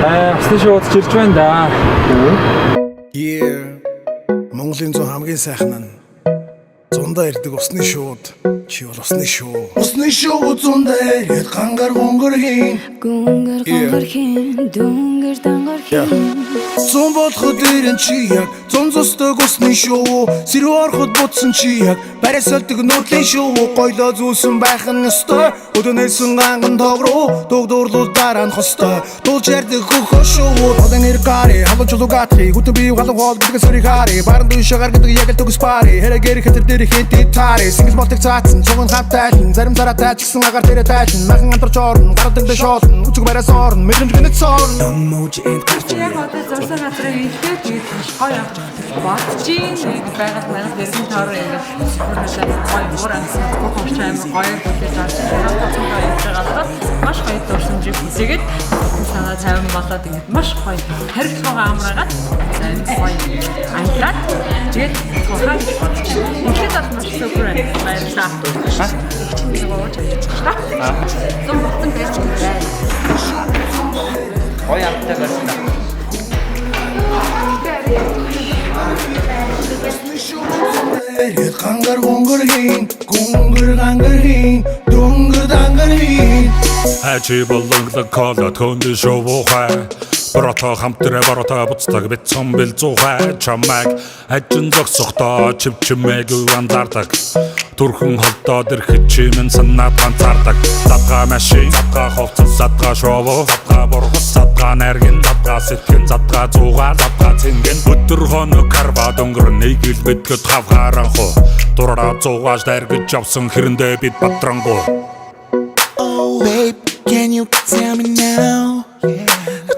Усны шууд чирч байна да. Монголын зүүн хамгийн сайхан нь зундаа ирдэг усны шууд. Чи бол усны шүү. Усны шууд зундаа ирээд гангар гонгор хийн. Гунгар гонгор хийн, дүнгэр дангар хийн. Зун болоход ирэн чи яг зун зустаг усны шүү. Сэрүү ороход бутсан чи яг барай сольдог нуудлын шүү. Гойлоо зүүсэн байх нь ёстой. Өдөнөөсөн ганган тоог руу дуг дуурлуул дараа нь хостой. Дуулж ярддаг хөхөө шүү. Одон нэр гари халууч лугатри гүтэн бий халуу хоол гэдэг сөрийг хари. Баран дүүн шагаар гэдэг яг л төгс пари. Хэрэг хэтэр дээр хэнтэй тари. Сингл болтыг цаацсан цуган хавтайлан зарим зараа тайчсан агаар дээрээ тайлан. Махан амтарч орно гараад дэндээ шоолно. Үцэг бараас орно мэдрэмж гэнэт сорно. Мууж энд гарч яг одоо зурсан газрыг илгээд тэгээд гоё бодчих нэг байгаад манайх дэрсэн таараа ингээд гоё муур ансан гохомч аим гоё бүтэц авч байгаа маш гоё дурсамжийг хийгээд санаа цайван болоод ингээд маш гоё харилцаагаа амраагаад гоё англаад тэгээд тухайн ингээд бас маш супер баярлалаа. Чинь нөгөө зам ботон гэж байна. Гоё амттай байсан. Гангар гонгор хийн, гунгар гангар хийн, дүнгэр дангар хийн. Ачи болонглог колот хөндөй шоуухай. Борото хамтраа борото буцтаг битсэн бил зуухай. Чамайг ажин зогсохдоо чимчмэг анзаардаг. Түрхэн холдоод ирэхэд чимэн санаад ганцаардаг. Задгаа машин, задгаа хувцас, задгаа шоу, задгаа бургас, задгаа наргин, задгаа сэтгэн, задгаа зугаа, задгаа цэнгэн. Өдөр хоног карва дөнгөр нэг ил битгэд хавхаранху. Дураа зугааш дайргэж явсан хэрэндээ бид батрангу. Oh babe, can you tell me now?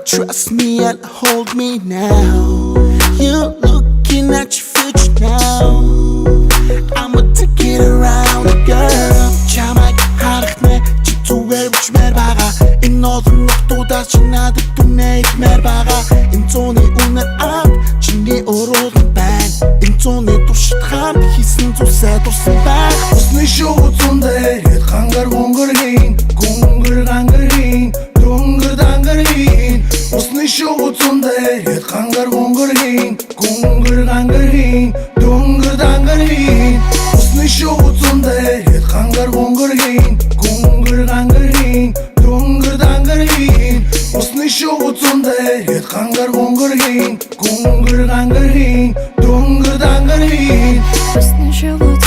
Trust me and hold me now. You're looking at your future now. I'ma take it around, girl. Чамайг харахнаа чи зүгээр бичмээр байгаа. Энэ олон нутгуудаас чи надад түнээ ихмээр байгаа. Энэ зууны үнэр амт чиний өрөөлн байна. Энэ зууны туршид хамт хийсэн зүйлсээ дурсан байх. Усны шууд зундаа ирээд гангар гонгор хийн, гунгар гангар хийн, дүнгэр дангар хийн. Усны шууд зундаа ирээд гангар гонгор хийн, гунгар гангар хийн, дүнгэр дангар хийн. Усны шууд зундаа ирээд гангар гонгор хийн, гунгар гангар хийн, дүнгэр дангар хийн. Усны шууд зундаа ирээд гангар гонгор хийн, гунгар гангар хийн, дүнгэр дангар хийн. Усны шууд